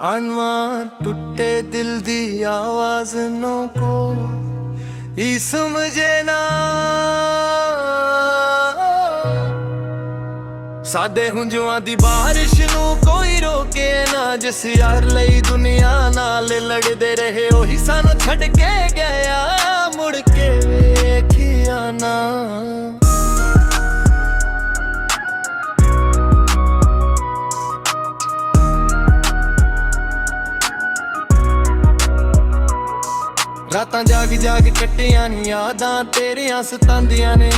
अनवान टूटे दिल दी आवाज नो को ही समझे ना सादे हुंजुआं दी बारिश नू कोई रोके ना जिस यार लई दुनिया नाल लड़दे रहे ओही सानू छड़ के गया मुड़ के वेखिया ना रातां जाग जाग कट्टियां नी यादां तेरियां सतांदियां ने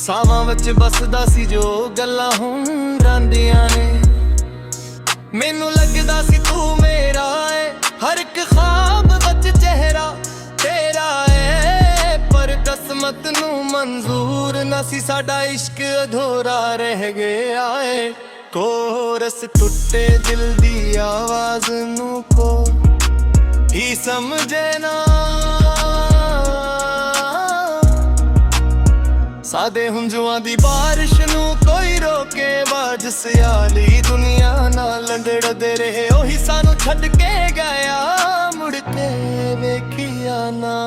सावां विच बसदा सी जो गल्लां हुण रंदियां ने मैनू लगदा सी तू मेरा है हर एक ख्वाब विच चेहरा तेरा है पर किस्मत नू मंजूर ना सी साडा इश्क अधूरा रह गया है कोरस टुटे दिल दी आवाज नू को ही समझे ना सादे हुंजुआं दी बारिश नू कोई रोके बाजिस याली दुनिया नाल लड़दे रहे ओही सानू छड़ के गया मुड़ के वेखिया ना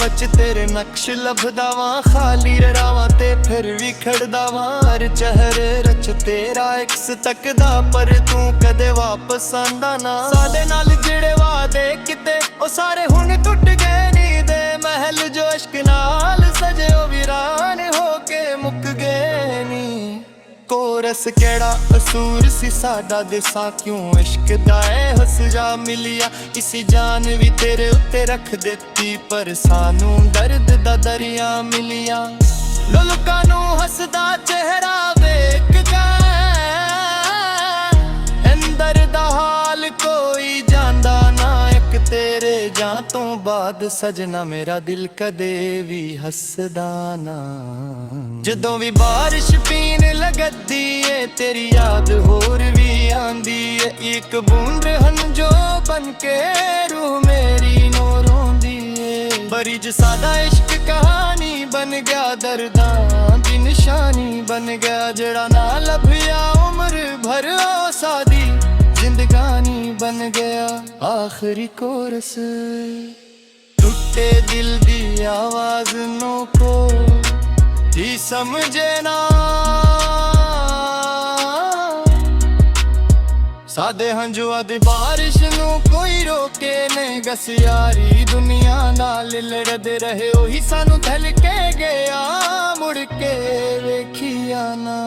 वच तेरे नक्श लभदा वां खाली रावां ते फिर भी खड़दा वां हर चेहरे रच तेरा इक्स तकदा पर तू कदे वापस आंदा ना साडे नाल जेड़े वादे किते ओ सारे हुण टुट गए नी दे महल जो इश्क नाल सजे ओ वीरान होके मुक गए नी कोरस केड़ा असूर सी साडा दिसा क्यों इश्क दा ऐ सजा मिलिया इसी जान भी तेरे उत्ते रख देती पर सानू दर्द दा दरिया मिलिया लोकां नू हसदा चेहरा वेख के अंदर दा हाल कोई जांदा ना एक तेरे जां तो बाद सजना मेरा दिल कदे भी हसदा ना जदों भी बारिश पीन लगदी है तेरी याद होर भी आंदी है एक बूंद हंजो बन के रूह मेरी नो रोंदी है बरिज सादा इश्क कहानी बन गया दर्दां दी निशानी बन गया जड़ा ना लभिया उम्र भर ओ सादी जिंदगानी बन गया आखिरी कोरस टूटे दिल दी आवाज नो को ही समझे ना सादे हंजुआं दी बारिश नू कोई रोके नहीं गस यारी दुनिया नाल लड़दे रहे ओही सानू थल के गया मुड़ के वेखिया ना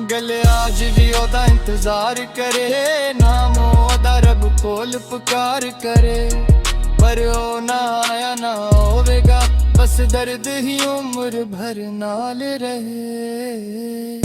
गले आज भी ओदा इंतजार करे नाम ओदा रब कोल पुकार करे पर ओ ना आया ना होवेगा बस दर्द ही उम्र भर नाल रहे।